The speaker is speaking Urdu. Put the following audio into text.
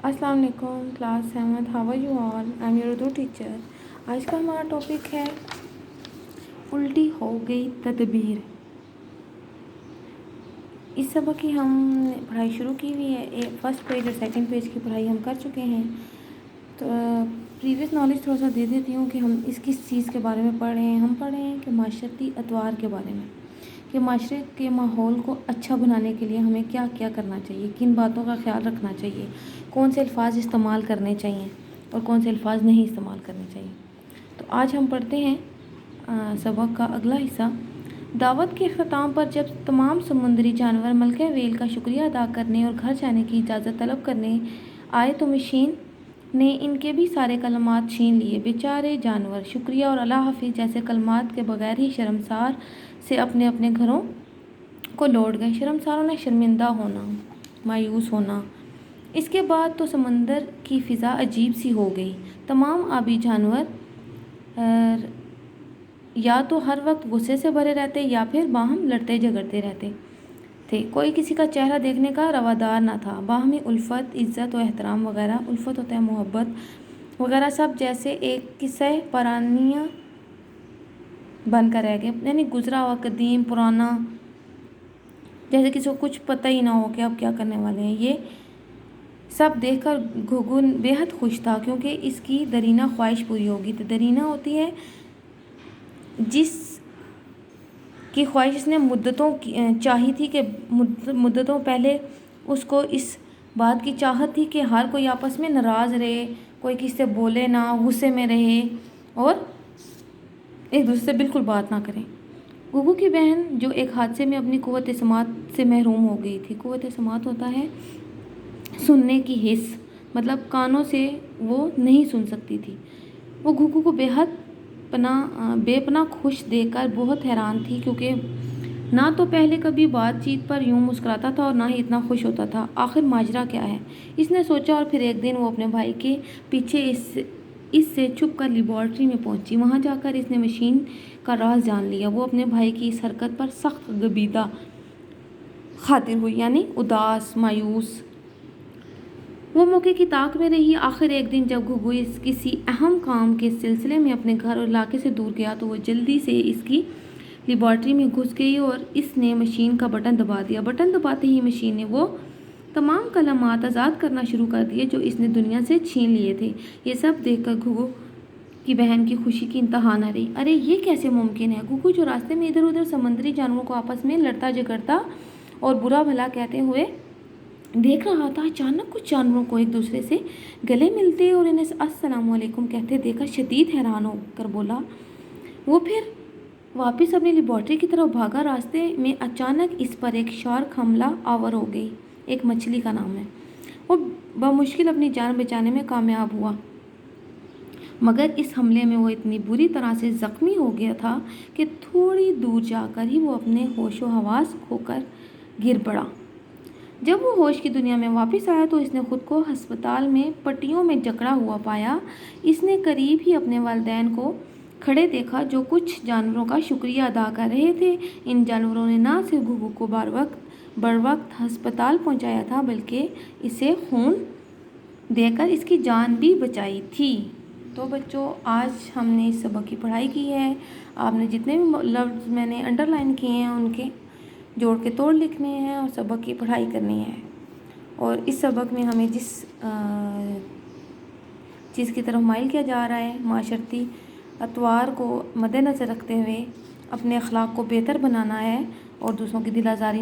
السلام علیکم class 7 how are you all I am your Urdu teacher. آج کا ہمارا ٹاپک ہے الٹی ہو گئی تدبیر. اس سبق کی ہم پڑھائی شروع کی ہوئی ہے. فرسٹ پیج اور سیکنڈ پیج کی پڑھائی ہم کر چکے ہیں. تو پریویس نالج تھوڑا سا دے دیتی ہوں کہ ہم کس چیز کے بارے میں پڑھ رہے ہیں. ہم پڑھ رہے ہیں کہ معاشرتی اطوار کے بارے میں، کہ معاشرے کے ماحول کو اچھا بنانے کے لیے ہمیں کیا کیا کرنا چاہیے، کن باتوں کا خیال رکھنا چاہیے، کون سے الفاظ استعمال کرنے چاہیے اور کون سے الفاظ نہیں استعمال کرنے چاہیے. تو آج ہم پڑھتے ہیں سبق کا اگلا حصہ. دعوت کے اختتام پر جب تمام سمندری جانور ملکہ ویل کا شکریہ ادا کرنے اور گھر جانے کی اجازت طلب کرنے آئے تو مشین نے ان کے بھی سارے کلمات چھین لیے. بیچارے جانور شکریہ اور اللہ حافظ جیسے کلمات کے بغیر ہی شرمسار سے اپنے اپنے گھروں کو لوٹ گئے. شرمساروں نے شرمندہ ہونا، مایوس ہونا. اس کے بعد تو سمندر کی فضا عجیب سی ہو گئی. تمام آبی جانور یا تو ہر وقت غصے سے بھرے رہتے یا پھر باہم لڑتے جھگڑتے رہتے تھے. کوئی کسی کا چہرہ دیکھنے کا روادار نہ تھا. باہمی الفت، عزت و احترام وغیرہ، الفت ہوتا ہے محبت وغیرہ، سب جیسے ایک قصہ پرانیہ بن کر رہ گئے. یعنی گزرا ہوا قدیم پرانا، جیسے کسی کو کچھ پتہ ہی نہ ہو کہ اب کیا کرنے والے ہیں. یہ سب دیکھ کر گھگو بے حد خوش تھا کیونکہ اس کی درینہ خواہش پوری ہوگی. تو درینہ ہوتی ہے جس کی خواہش اس نے مدتوں چاہی تھی، کہ مدتوں پہلے اس کو اس بات کی چاہت تھی کہ ہر کوئی آپس میں ناراض رہے، کوئی کسی سے بولے نہ، غصے میں رہے اور ایک دوسرے سے بالکل بات نہ کرے. گھگو کی بہن جو ایک حادثے میں اپنی قوت سماعت سے محروم ہو گئی تھی. قوت سماعت ہوتا ہے سننے کی حس، مطلب کانوں سے وہ نہیں سن سکتی تھی. وہ گھگو کو بے پناہ خوش دیکھ کر بہت حیران تھی، کیونکہ نہ تو پہلے کبھی بات چیت پر یوں مسکراتا تھا اور نہ ہی اتنا خوش ہوتا تھا. آخر ماجرا کیا ہے، اس نے سوچا. اور پھر ایک دن وہ اپنے بھائی کے پیچھے اس سے چھپ کر لیبارٹری میں پہنچی. وہاں جا کر اس نے مشین کا راز جان لیا. وہ اپنے بھائی کی اس حرکت پر سخت غمگینہ خاطر ہوئی، یعنی اداس، مایوس. وہ موقع کی طاق میں رہی. آخر ایک دن جب گھگو کسی اہم کام کے سلسلے میں اپنے گھر اور علاقے سے دور گیا تو وہ جلدی سے اس کی لیبارٹری میں گھس گئی اور اس نے مشین کا بٹن دبا دیا. بٹن دباتے ہی مشین نے وہ تمام کلمات آزاد کرنا شروع کر دیے جو اس نے دنیا سے چھین لیے تھے. یہ سب دیکھ کر گھگو کی بہن کی خوشی کی انتہا نہ رہی. ارے یہ کیسے ممکن ہے؟ گھگو جو راستے میں ادھر ادھر سمندری جانوروں کو آپس میں لڑتا جھگڑتا اور برا بھلا کہتے ہوئے دیکھ رہا تھا، اچانک کچھ جانوروں کو ایک دوسرے سے گلے ملتے اور انہیں السلام علیکم کہتے دیکھ کر شدید حیران ہو کر بولا. وہ پھر واپس اپنی لیبارٹری کی طرف بھاگا. راستے میں اچانک اس پر ایک شارک حملہ آور ہو گئی. ایک مچھلی کا نام ہے. وہ بمشکل اپنی جان بچانے میں کامیاب ہوا، مگر اس حملے میں وہ اتنی بری طرح سے زخمی ہو گیا تھا کہ تھوڑی دور جا کر ہی وہ اپنے ہوش و حواس کھو کر گر پڑا. جب وہ ہوش کی دنیا میں واپس آیا تو اس نے خود کو ہسپتال میں پٹیوں میں جکڑا ہوا پایا. اس نے قریب ہی اپنے والدین کو کھڑے دیکھا جو کچھ جانوروں کا شکریہ ادا کر رہے تھے. ان جانوروں نے نہ صرف گھگو کو بروقت ہسپتال پہنچایا تھا بلکہ اسے خون دے کر اس کی جان بھی بچائی تھی. تو بچوں، آج ہم نے اس سبق کی پڑھائی کی ہے. آپ نے جتنے بھی لفظ میں نے انڈر لائن کیے ہیں ان کے جوڑ کے توڑ لکھنے ہیں اور سبق کی پڑھائی کرنی ہے. اور اس سبق میں ہمیں جس چیز کی طرف مائل کیا جا رہا ہے، معاشرتی اطوار کو مد نظر رکھتے ہوئے اپنے اخلاق کو بہتر بنانا ہے اور دوسروں کی دل آزاری